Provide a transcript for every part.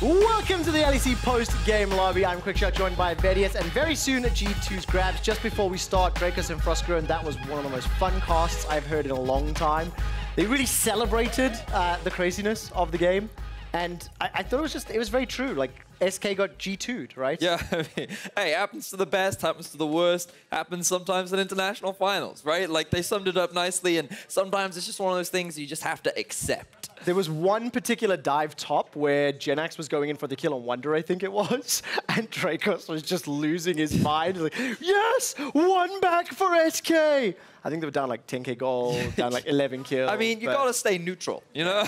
Welcome to the LEC post-game lobby. I'm Quickshot, joined by VODs, and very soon G2's Grabbz. Just before we start, Dracos and FLICKR, and that was one of the most fun casts I've heard in a long time. They really celebrated the craziness of the game, and I thought it was very true. Like, SK got G2'd, right? Yeah, I mean, hey, happens to the best, happens to the worst, happens sometimes in international finals, right? Like, they summed it up nicely, and sometimes it's just one of those things you just have to accept. There was one particular dive top where Genax was going in for the kill on Wonder, I think it was, and Dracos was just losing his mind. Like, yes, one back for SK. I think they were down like 10k gold, down like 11 kills. I mean, you gotta stay neutral, you know?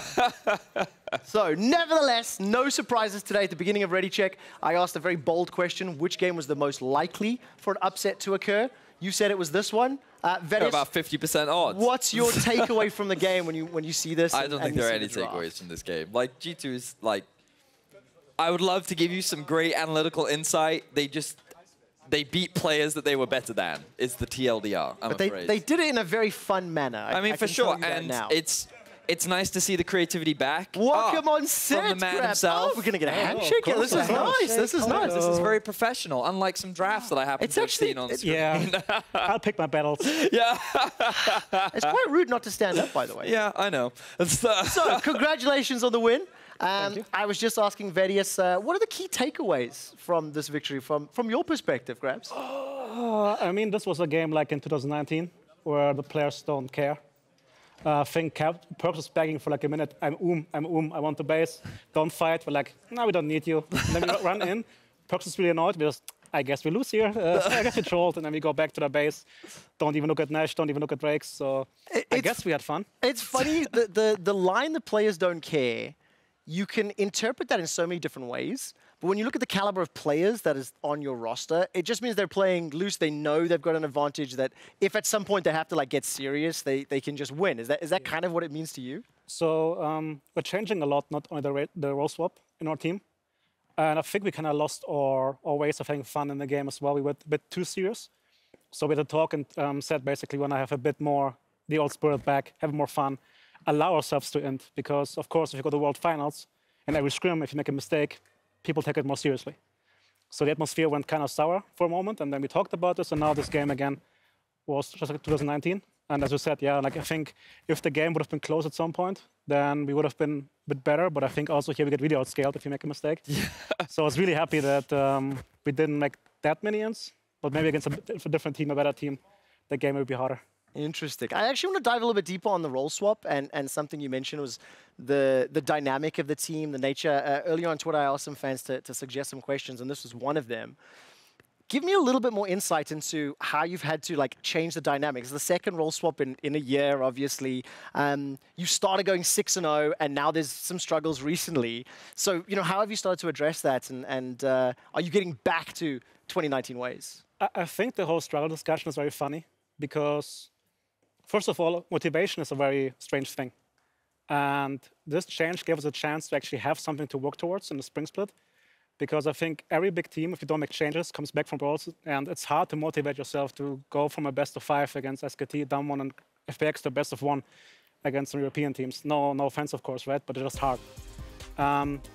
So, nevertheless, no surprises today. At the beginning of Ready Check, I asked a very bold question: which game was the most likely for an upset to occur? You said it was this one. They're about 50% odds. What's your takeaway from the game when you see this? I don't think there are any takeaways from this game. Like, G2 is like, I would love to give you some great analytical insight. They beat players that they were better than, is the TLDR, I'm afraid. They did it in a very fun manner. I mean, for sure, and it's nice to see the creativity back. Welcome on set, from the man himself. Oh, we're gonna get a handshake. Yeah, this is nice. This is nice. This is very professional, unlike some drafts that I happen to have seen on screen. Yeah, I'll pick my battles. Yeah. It's quite rude not to stand up, by the way. Yeah, I know. So, congratulations on the win. I was just asking VODs, what are the key takeaways from this victory, from your perspective, Grabbz? I mean, this was a game like in 2019, where the players don't care. I think Perks was begging for like a minute. I want the base. Don't fight. We're like, no, we don't need you. And then we run in. Perks is really annoyed because I guess we lose here. I guess we trolled, and then we go back to the base. Don't even look at Nash. Don't even look at Drakes. So I guess we had fun. It's funny, the line the players don't care, you can interpret that in so many different ways. But when you look at the caliber of players that is on your roster, it just means they're playing loose. They know they've got an advantage that if at some point they have to like get serious, they can just win. Is that kind of what it means to you? So we're changing a lot, not only the role swap in our team. And I think we kind of lost our ways of having fun in the game as well. We were a bit too serious. So we had a talk and said basically when I have a bit more the old spirit back, have more fun, allow ourselves to end. Because of course, if you go to World Finals, in every scrim, if you make a mistake, people take it more seriously. So the atmosphere went kind of sour for a moment, and then we talked about this, and now this game again was just like 2019. And as you said, yeah, like I think if the game would have been close at some point, then we would have been a bit better. But I think also here we get really outscaled if you make a mistake. Yeah. So I was really happy that we didn't make that many ends, but maybe against a different team, a better team, the game would be harder. Interesting. I actually want to dive a little bit deeper on the role swap, and something you mentioned was the dynamic of the team, the nature. Earlier on Twitter, I asked some fans to suggest some questions, and this was one of them. Give me a little bit more insight into how you've had to like change the dynamics. The second role swap in a year, obviously. You started going 6-0, and now there's some struggles recently. So, you know, how have you started to address that, and are you getting back to 2019 ways? I think the whole struggle discussion is very funny because, first of all, motivation is a very strange thing. And this change gave us a chance to actually have something to work towards in the spring split. Because I think every big team, if you don't make changes, comes back from Brawls. And it's hard to motivate yourself to go from a best of 5 against SKT, down 1, and FPX to best of 1 against some European teams. No offense, of course, right? But it's just hard.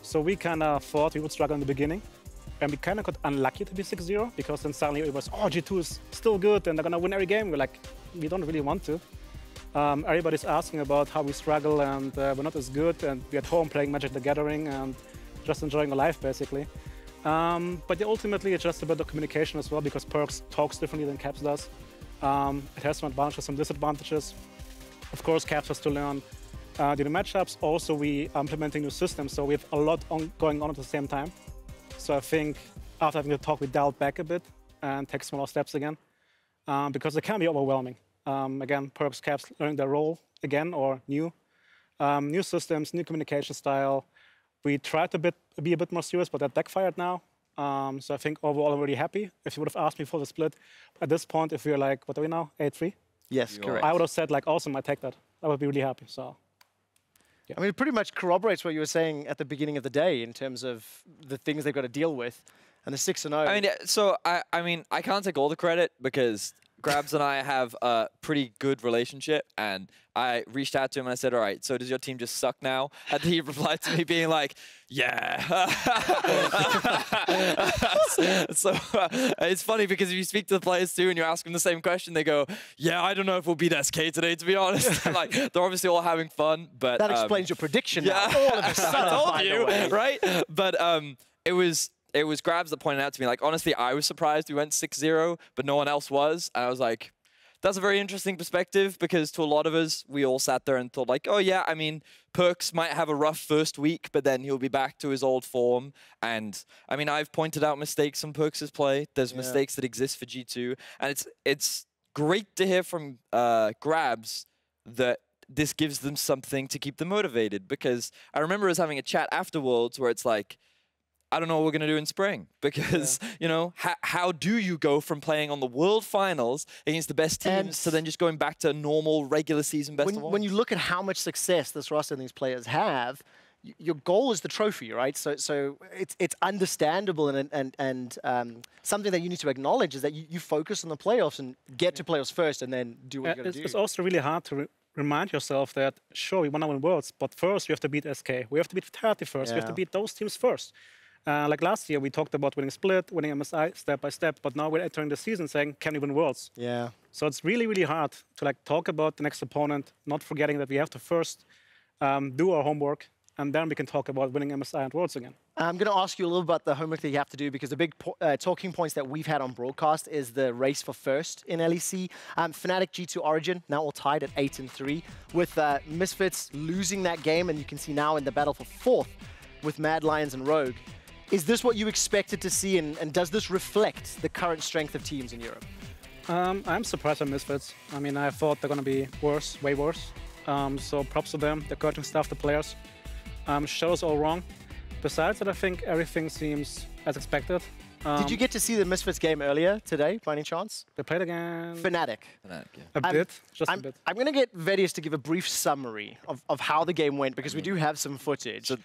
So we kind of thought we would struggle in the beginning. And we kind of got unlucky to be 6-0, because then suddenly it was, oh, G2 is still good, and they're going to win every game. We're like, we don't really want to. Everybody's asking about how we struggle, and we're not as good, and we're at home playing Magic the Gathering, and just enjoying the life, basically. But yeah, ultimately, it's just about the communication as well, because Perks talks differently than Caps does. It has some advantages, some disadvantages. Of course, Caps has to learn the new matchups. Also, we are implementing new systems, so we have a lot going on at the same time. So I think after having the talk, we dialed back a bit and take smaller steps again, because it can be overwhelming. Again, Perks, Caps learning their role again, or new systems, new communication style. We tried to be a bit more serious, but that backfired now. So I think overall I'm really happy. If you would have asked me for the split, at this point, if we're like, what are we now, 8-3? Yes, correct. I would have said like, awesome, I take that. I would be really happy, so. Yeah. I mean, it pretty much corroborates what you were saying at the beginning of the day in terms of the things they've got to deal with. And the 6-0. I mean, so, I mean, I can't take all the credit because Grabbz and I have a pretty good relationship, and I reached out to him and I said, all right, so does your team just suck now? And he replied to me being like, yeah. So it's funny because if you speak to the players too and you ask them the same question, they go, yeah, I don't know if we'll beat SK today, to be honest. Like, they're obviously all having fun, but... That explains your prediction yeah. now. All of a sudden, I told you, right? But it was Grabbz that pointed out to me, like, honestly, I was surprised we went 6-0, but no one else was. And I was like, that's a very interesting perspective, because to a lot of us, we all sat there and thought like, oh yeah, I mean, Perks might have a rough first week, but then he'll be back to his old form. And I mean, I've pointed out mistakes in Perks' play. There's mistakes that exist for G2. And it's great to hear from Grabbz that this gives them something to keep them motivated, because I remember us having a chat afterwards where it's like, I don't know what we're going to do in spring, because, you know, how do you go from playing on the World Finals against the best teams to then just going back to normal regular season best of all? When you look at how much success this roster and these players have, your goal is the trophy, right? So it's understandable and something that you need to acknowledge is that you focus on the playoffs and get to playoffs first and then do what you got to do. It's also really hard to remind yourself that, sure, we want to win Worlds, but first we have to beat SK. We have to beat 30 first. We have to beat those teams first. Like last year, we talked about winning Split, winning MSI step by step, but now we're entering the season saying, can we win Worlds? Yeah. So it's really, really hard to like talk about the next opponent, not forgetting that we have to first do our homework, and then we can talk about winning MSI and Worlds again. I'm going to ask you a little about the homework that you have to do, because the big talking points that we've had on broadcast is the race for first in LEC. Fnatic G2 Origin, now all tied at 8-3, with Misfits losing that game, and you can see now in the battle for fourth with Mad Lions and Rogue. Is this what you expected to see, and does this reflect the current strength of teams in Europe? I'm surprised by Misfits. I mean, I thought they're going to be worse, way worse. So props to them, the coaching staff, the players. Shows all wrong. Besides that, I think everything seems as expected. Did you get to see the Misfits game earlier today, by any chance? They played again... Fnatic. A bit, just a bit. I'm going to get Vedius to give a brief summary of how the game went, because we do have some footage. So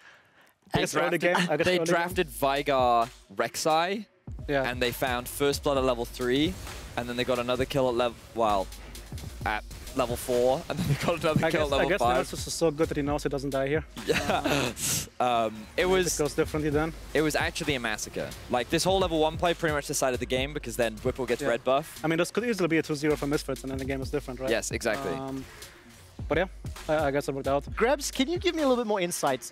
they drafted Vigar Rek'Sai, and they found First Blood at level 3, and then they got another kill at level 4, and then they got another kill at level 5. I guess Nemesis is so good that he knows he doesn't die here. Yeah. It goes differently then. It was actually a massacre. Like, this whole level 1 play pretty much decided the game, because then Whipple gets red buff. I mean, this could easily be a 2-0 for Misfits, and then the game is different, right? Yes, exactly. But yeah, I guess it worked out. Grabbz, can you give me a little bit more insight?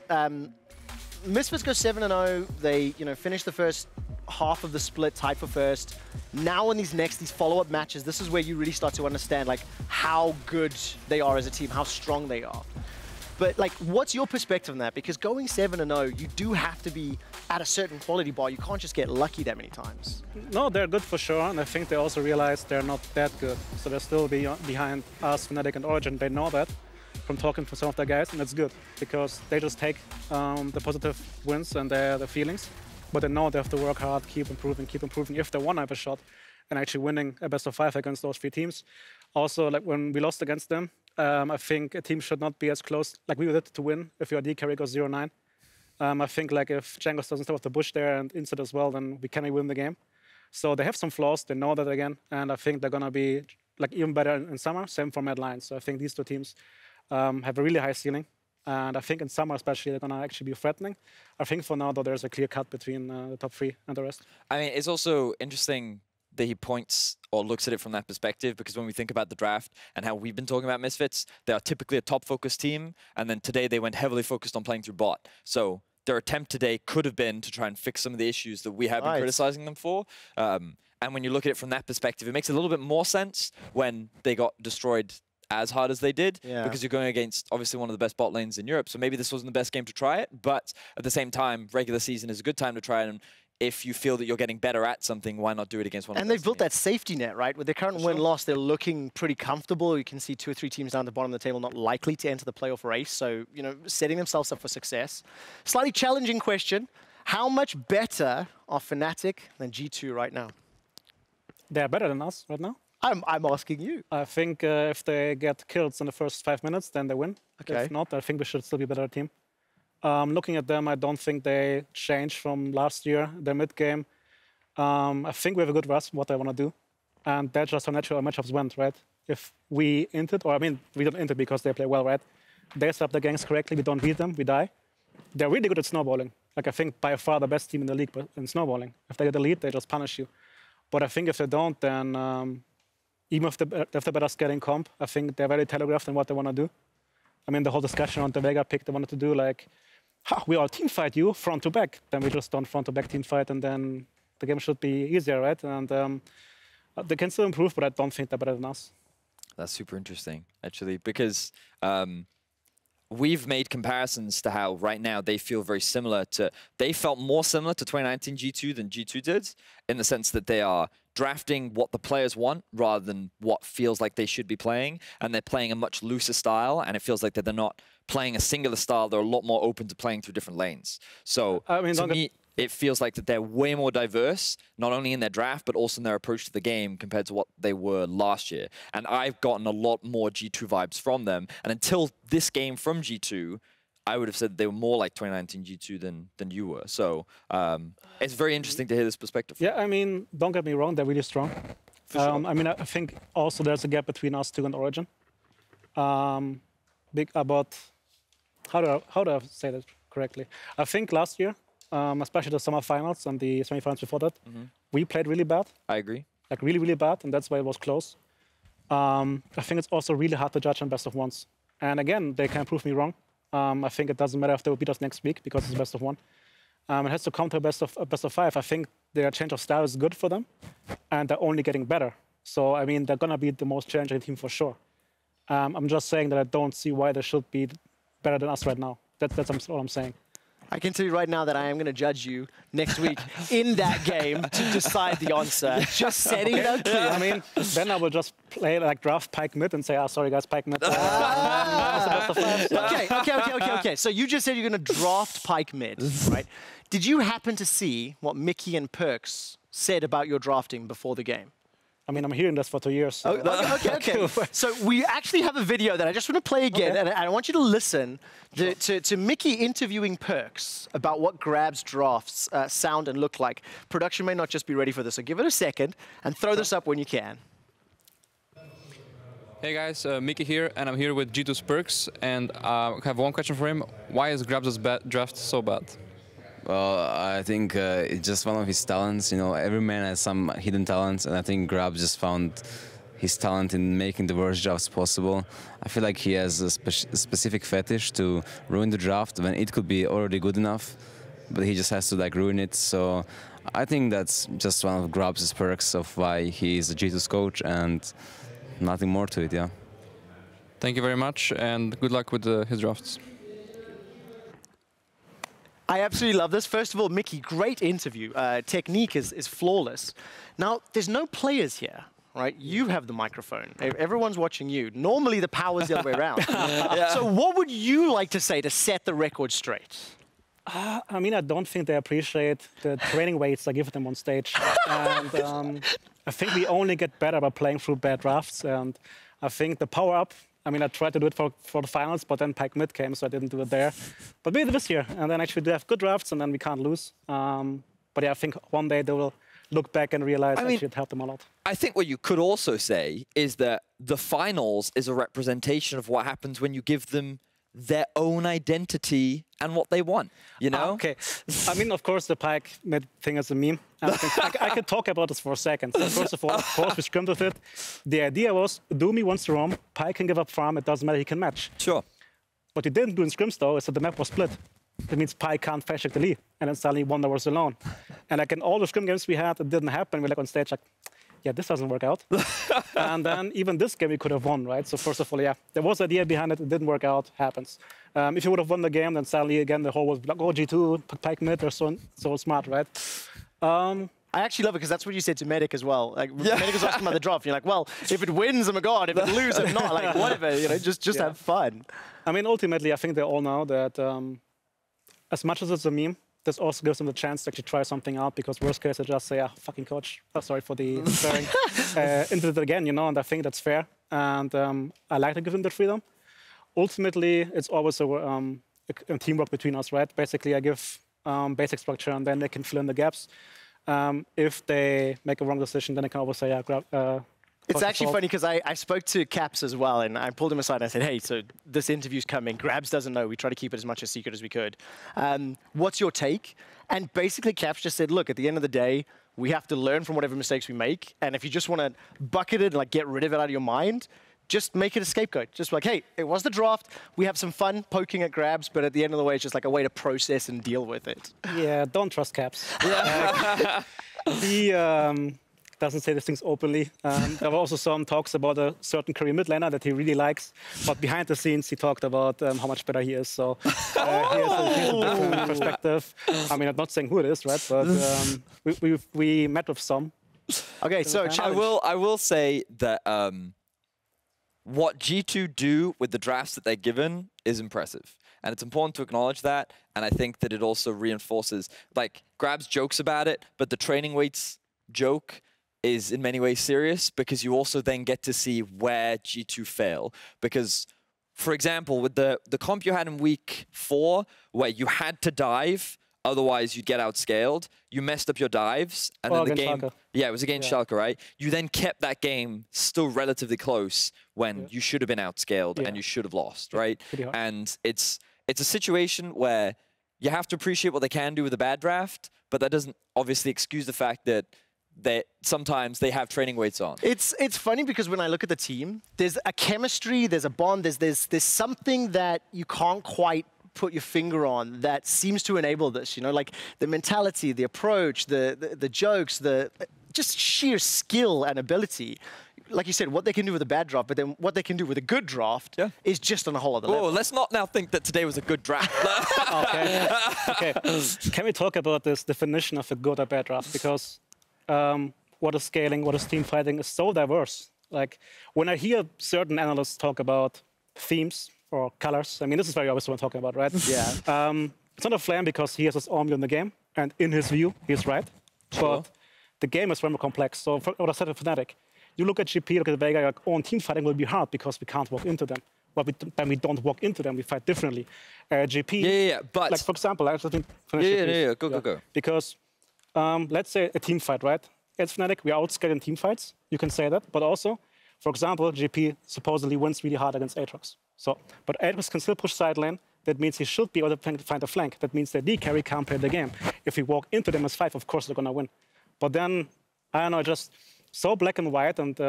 Misfits go 7-0. They, finish the first half of the split, tied for first. Now in these follow-up matches, this is where you really start to understand like how good they are as a team, how strong they are. But like, what's your perspective on that? Because going 7-0, you do have to be at a certain quality bar. You can't just get lucky that many times. No, they're good for sure, and I think they also realize they're not that good. So they're still behind us, Fnatic and Origin. They know that from talking to some of their guys, and it's good because they just take the positive wins and the feelings, but they know they have to work hard, keep improving if they want to have a shot and actually winning a best of 5 against those 3 teams. Also, like when we lost against them, I think a team should not be as close like we did to win if your AD carry goes 0-9. I think like if Django doesn't step off the bush there and Insert as well, then we can win the game. So they have some flaws, they know that again, and I think they're gonna be like even better in summer. Same for Mad Lions. So I think these 2 teams have a really high ceiling, and I think in summer especially they're gonna actually be threatening. I think for now though there's a clear cut between the top 3 and the rest. I mean, it's also interesting that he points or looks at it from that perspective, because when we think about the draft and how we've been talking about Misfits, they are typically a top-focused team, and then today they went heavily focused on playing through bot. So their attempt today could have been to try and fix some of the issues that we have been criticizing them for. And when you look at it from that perspective, it makes a little bit more sense when they got destroyed as hard as they did, because you're going against obviously one of the best bot lanes in Europe. So maybe this wasn't the best game to try it, but at the same time, regular season is a good time to try it. And if you feel that you're getting better at something, why not do it against one of the best And they've built that safety net, right? With their current win-loss, they're looking pretty comfortable. You can see 2 or 3 teams down the bottom of the table not likely to enter the playoff race. So, setting themselves up for success. Slightly challenging question. How much better are Fnatic than G2 right now? They're better than us right now. I'm asking you. I think if they get kills in the first 5 minutes, then they win. Okay. If not, I think we should still be a better team. Looking at them, I don't think they changed from last year, their mid-game. I think we have a good grasp on what they want to do. And that's just how natural our matchups went, right? If we inted, or I mean, we don't int it because they play well, right? They set up the ganks correctly, we don't beat them, we die. They're really good at snowballing. Like, I think by far the best team in the league in snowballing. If they get the lead, they just punish you. But I think if they don't, then even if they're better scaling comp, I think they're very telegraphed in what they want to do. I mean, the whole discussion on the Vega pick they wanted to do, like, we all team fight you front to back. Then we just don't front to back team fight, and then the game should be easier, right? And they can still improve, but I don't think they're better than us. That's super interesting, actually, because we've made comparisons to how right now they feel very similar to, they felt more similar to 2019 G2 than G2 did, in the sense that they are drafting what the players want rather than what feels like they should be playing, and they're playing a much looser style, and it feels like that they're not playing a singular style, they're a lot more open to playing through different lanes. So I mean, to me, it feels like that they're way more diverse, not only in their draft, but also in their approach to the game compared to what they were last year. And I've gotten a lot more G2 vibes from them. And until this game from G2, I would have said they were more like 2019 G2 than you were. So it's very interesting to hear this perspective. Yeah, I mean, don't get me wrong, they're really strong. For sure. I mean, I think also there's a gap between us two and Origin. About how do I say that correctly? I think last year, especially the summer finals and the semifinals before that, we played really bad. I agree. Like really, really bad, and that's why it was close. I think it's also really hard to judge on best of ones. And again, they can prove me wrong. I think it doesn't matter if they will beat us next week because it's best of one. It has to come to a best of five. I think their change of style is good for them, and they're only getting better. So I mean, they're gonna be the most challenging team for sure. I'm just saying that I don't see why they should be better than us right now. That's all I'm saying. I can tell you right now that I am going to judge you next week in that game to decide the answer. Just setting it up clear. I mean, then I will just play like draft Pyke mid and say, sorry guys, Pyke mid. Okay. So you just said you're going to draft Pyke mid, right? Did you happen to see what Mickey and Perks said about your drafting before the game? I mean, I'm hearing this for 2 years. So. Okay. So we actually have a video that I just want to play again, and I want you to listen to Mickey interviewing Perks about what Grabbz drafts sound and look like. Production may not just be ready for this, so give it a second and throw this up when you can. Hey guys, Mickey here, and I'm here with G2's Perks, and I have one question for him. Why is Grabbz's draft so bad? Well, I think it's just one of his talents. You know, every man has some hidden talents, and I think Grabbz just found his talent in making the worst drafts possible. I feel like he has a specific fetish to ruin the draft when it could be already good enough, but he just has to like ruin it. So I think that's just one of Grabbz's perks of why he is the G2's coach, and nothing more to it. Yeah. Thank you very much, and good luck with his drafts. I absolutely love this. First of all, Mickey, great interview. Technique is flawless. Now, there's no players here, right? You have the microphone. Everyone's watching you. Normally, the power's the other way around. So what would you like to say to set the record straight? I mean, I don't think they appreciate the training weights I give them on stage. And I think we only get better by playing through bad drafts. And I think the power-up, I mean, I tried to do it for the finals, but then Pyke mid came, so I didn't do it there. But maybe this year, and then actually do have good drafts, and then we can't lose. But yeah, I think one day they will look back and realize actually it helped them a lot. I think what you could also say is that the finals is a representation of what happens when you give them their own identity and what they want, you know? Okay. I mean, of course, the Pyke mid thing is a meme. I could talk about this for a second. So first of all, of course, we scrimmed with it. The idea was, Doomy wants to roam, Pyke can give up farm, it doesn't matter, he can match. Sure. What he didn't do in scrims, though, is that the map was split. That means Pyke can't fetch the lead, and then suddenly Wonder was alone. And like in all the scrim games we had, it didn't happen. We're like on stage, like, yeah, this doesn't work out. And then even this game we could have won, right? So first of all, yeah, there was an idea behind it. It didn't work out. Happens. If you would have won the game, then suddenly again the whole was like, oh, G2, Pyke mid, they're so smart, right? I actually love it because that's what you said to Medic as well. Like Medic was asking about the draft. You're like, well, if it wins, I'm a god. If it loses, I'm not. Like whatever, you know, just have fun. I mean, ultimately, I think they all know that as much as it's a meme, this also gives them the chance to actually try something out, because worst case, they just say, fucking coach, sorry for the swearing, into it again, you know, and I think that's fair. And I like to give them the freedom. Ultimately, it's always a teamwork between us, right? Basically, I give basic structure, and then they can fill in the gaps. If they make a wrong decision, then I can always say, yeah, it's actually funny because I spoke to Caps as well, and I pulled him aside and I said, hey, so this interview's coming. Grabbz doesn't know. We try to keep it as much a secret as we could. What's your take? And basically Caps just said, look, at the end of the day, we have to learn from whatever mistakes we make. And if you just want to bucket it and like get rid of it out of your mind, just make it a scapegoat. Just like, hey, it was the draft. We have some fun poking at Grabbz, but at the end of the way, it's just like a way to process and deal with it. Yeah, don't trust Caps. Yeah. He doesn't say these things openly. There were also some talks about a certain career mid laner that he really likes, but behind the scenes he talked about how much better he is. So he has a different perspective. I mean, I'm not saying who it is, right? But we met with some. Okay, so I will say that what G2 do with the drafts that they're given is impressive. And it's important to acknowledge that. And I think that it also reinforces, like, Grabbz jokes about it, but the training weights joke is in many ways serious because you also then get to see where G2 fail. Because, for example, with the comp you had in week 4, where you had to dive, otherwise you'd get outscaled, you messed up your dives, and then the game... Schalke. Yeah, it was against Schalke, right? You then kept that game still relatively close when you should have been outscaled and you should have lost, right? And it's a situation where you have to appreciate what they can do with a bad draft, but that doesn't obviously excuse the fact that sometimes they have training weights on. It's funny because when I look at the team, there's a chemistry, there's a bond, there's something that you can't quite put your finger on that seems to enable this, you know, like the mentality, the approach, the jokes, the just sheer skill and ability. Like you said, what they can do with a bad draft, but then what they can do with a good draft is just on a whole other level. Oh, let's not now think that today was a good draft. Okay. Can we talk about this definition of a good or bad draft? Because what is scaling, what is team fighting is so diverse. Like when I hear certain analysts talk about themes or colors, I mean, this is very obvious what I'm talking about, right? Yeah. It's not a flame because he has his own view in the game, and in his view, he's right. Sure. But the game is very more complex. So for what I said, Fnatic, you look at GP, look at Vega, like, oh, team fighting will be hard because we can't walk into them. But when we don't walk into them, we fight differently. GP, but... like, for example, I just think... Go. Because let's say a team fight, right? As Fnatic, we are outscaling in team fights. You can say that. But also, for example, GP supposedly wins really hard against Aatrox. So, but Aatrox can still push side lane. That means he should be able to find a flank. That means the D carry can't play the game. If we walk into them as 5, of course they're going to win. But then, I don't know, just so black and white. And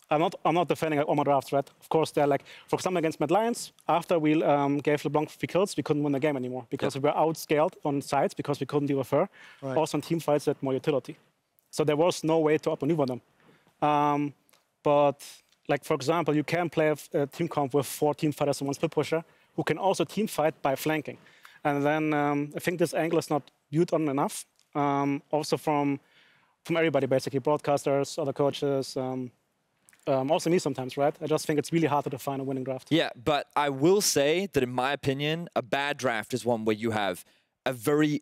I'm not defending all my drafts, right? Of course, they're like, for example, against Mad Lions, after we gave LeBlanc 3 kills, we couldn't win the game anymore because we were outscaled on sides because we couldn't deal with her. Right. Also, in team fights, had more utility. So there was no way to outmaneuver them. But, like, for example, you can play a team comp with 4 team fighters and 1 split pusher who can also team fight by flanking. And then I think this angle is not viewed on enough. Also from everybody, basically, broadcasters, other coaches, also me sometimes, right? I just think it's really hard to define a winning draft. Yeah, but I will say that in my opinion, a bad draft is one where you have a very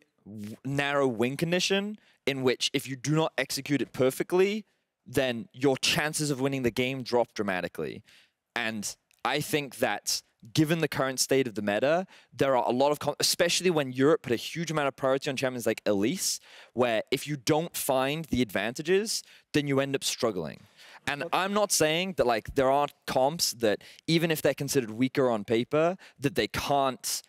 narrow win condition in which if you do not execute it perfectly, then your chances of winning the game drop dramatically. And I think that given the current state of the meta, there are a lot of, especially when Europe put a huge amount of priority on champions like LEC, where if you don't find the advantages, then you end up struggling. And I'm not saying that like there aren't comps that even if they're considered weaker on paper, that they can't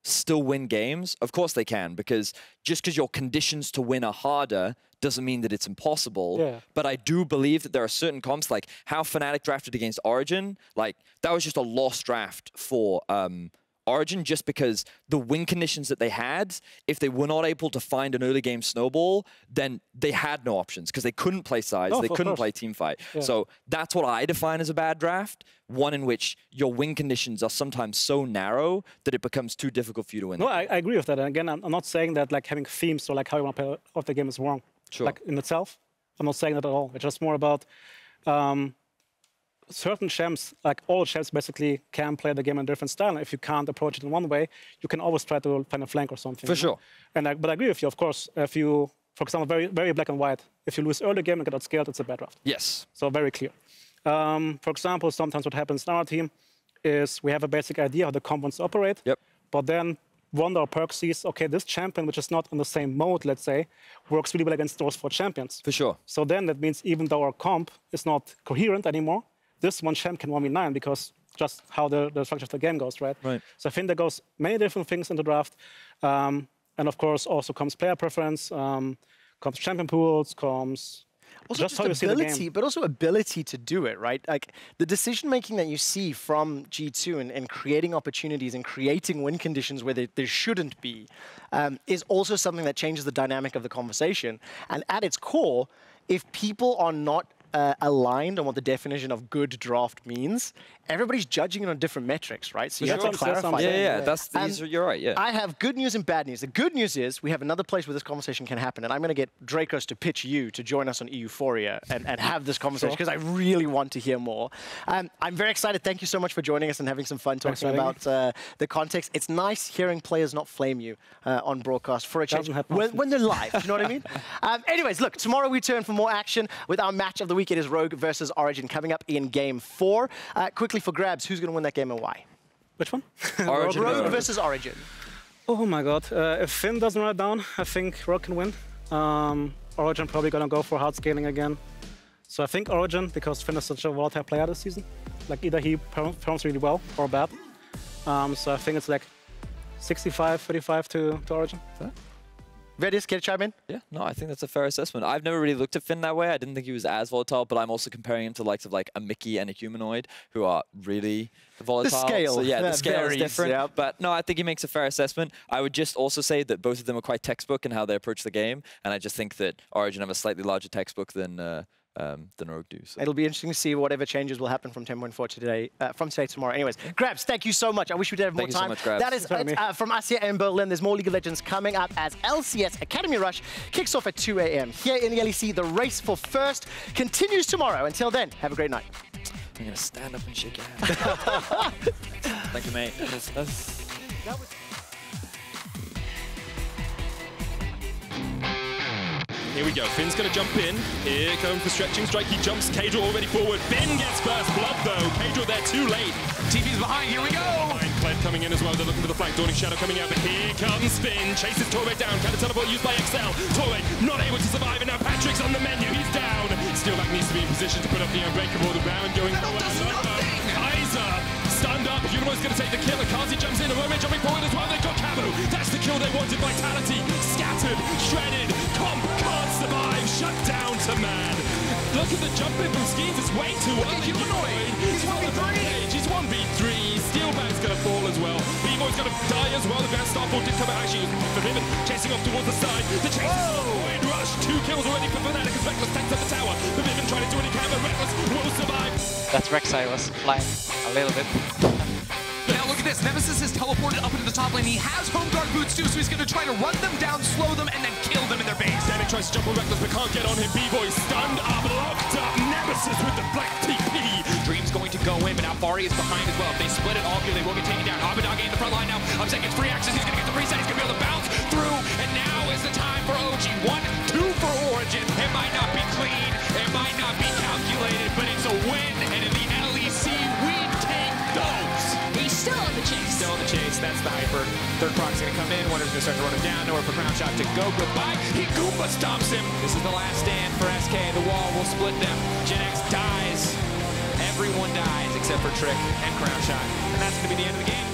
still win games. Of course they can, because just because your conditions to win are harder doesn't mean that it's impossible. Yeah. But I do believe that there are certain comps, like how Fnatic drafted against Origin, like that was just a lost draft for Origin, just because the win conditions that they had, if they were not able to find an early game snowball, then they had no options because they couldn't play sides, they couldn't play team fight. Yeah. So that's what I define as a bad draft, one in which your win conditions are sometimes so narrow that it becomes too difficult for you to win. No, I agree with that. And again, I'm not saying that like having themes or like how you want to play off the game is wrong. Sure. Like in itself, I'm not saying that at all. It's just more about certain champs, like all champs basically can play the game in a different style. And if you can't approach it in one way, you can always try to find a flank or something. For sure. And but I agree with you, of course. If you, for example, very black and white, if you lose early game and get outscaled, it's a bad draft. Yes. So very clear. For example, sometimes what happens in our team is we have a basic idea how the comp wants to operate. Yep. But then Wonder or Perk sees, okay, this champion, which is not in the same mode, let's say, works really well against those 4 champions. For sure. So then that means even though our comp is not coherent anymore, this one champ can 1v9 because just how the structure of the game goes, right? Right. So I think there goes many different things in the draft. And of course, also comes player preference, comes champion pools, comes also just how you see the ability, game. but also ability to do it, right? Like the decision making that you see from G2 and creating opportunities and creating win conditions where there shouldn't be is also something that changes the dynamic of the conversation. And at its core, if people are not aligned on what the definition of good draft means, everybody's judging it on different metrics, right? So you have to clarify that. You're right, yeah. I have good news and bad news. The good news is we have another place where this conversation can happen, and I'm going to get Dracos to pitch you to join us on Euphoria and have this conversation because I really want to hear more. I'm very excited. Thank you so much for joining us and having some fun talking about the context. It's nice hearing players not flame you on broadcast for a change when they're live. Do you know what I mean? Anyways, look, tomorrow we turn for more action with our match of the week. It is Rogue versus Origin coming up in Game 4. Quickly for Grabbz, who's going to win that game and why? Which one? Rogue versus Origin. Oh my god. If Finn doesn't run it down, I think Rogue can win. Origin probably going to go for hard scaling again. So I think Origin, because Finn is such a volatile player this season. Like either he performs really well or bad. So I think it's like 65-35 to Origin. VODs, care to chime in? Yeah, no, I think that's a fair assessment. I've never really looked at Finn that way. I didn't think he was as volatile, but I'm also comparing him to the likes of like a Mickey and a Humanoid, who are really volatile. The scale. So, yeah, the scale varies, is different. yeah. But no, I think he makes a fair assessment. I would just also say that both of them are quite textbook in how they approach the game, and I just think that Origin have a slightly larger textbook than Rogue do. So. It'll be interesting to see whatever changes will happen from 10.4 today, from today to tomorrow. Anyways, Grabbz, thank you so much. I wish we did have more time. Thank you so much, Grabbz. That is it from us here in Berlin. There's more League of Legends coming up as LCS Academy Rush kicks off at 2 a.m. Here in the LEC, the race for first continues tomorrow. Until then, have a great night. I'm going to stand up and shake your hand. Thank you, mate. Here we go, Finn's going to jump in. Here comes the stretching strike, he jumps, Kadra already forward. Finn gets first blood though, Kadra there too late. TV's behind, here we go! Kled coming in as well, they're looking for the flank, Dawning Shadow coming out, but here comes Finn, chases Torbe down, kind of teleport used by XL. Torbe not able to survive, and now Patrick's on the menu, he's down. Steelback needs to be in position to put up the Unbreakable, the round going Kaiser stunned up, Unimo's going to take the kill, Akazi jumps in, and Rome jumping forward as well, they've got Capital. That's the kill they wanted, Vitality, scattered, shredded, Comp can't survive, shut down to man. Look at the jump in from Skeens, it's way too early. Humanoid, he's 1v3. He's 1v3, Steelback's going to fall as well. B-Boy's going to die as well, the Grand Starfall did come out, actually for Vivid, chasing off towards the side. The chase is Void Rush, 2 kills already for Fnatic as Reckless tanks up the tower. But Vivid trying to do what he can, but Reckless will survive. That's Rek'Sai was flying a little bit. Now look at this, Nemesis is teleported up into the top lane. He has home guard boots too, so he's going to try to run them down, slow them, and then kill them in their base. Danik tries to jump on Reckless, but can't get on him. B-Boy stunned up, locked up. Nemesis with the black TP. Dream's going to go in, but now Bari is behind as well. If they split it all here, they will get taken down. Abadagi in the front line now. Upset gets free access, he's going to get the reset, he's going to be able to bounce through, and now is the time for OG. 1-2 for Origin. It might not be clean, it might not be calculated, but it's a win, and in the LEC, we take those. He's still on the chase. Still on the chase, that's the hyper. Third proc's gonna come in, Wonder's gonna start to run him down, nowhere for Crown Shot to go goodbye. He Goomba stomps him. This is the last stand for SK, the wall will split them. Gen X dies. Everyone dies except for Trick and Crown Shot. And that's gonna be the end of the game.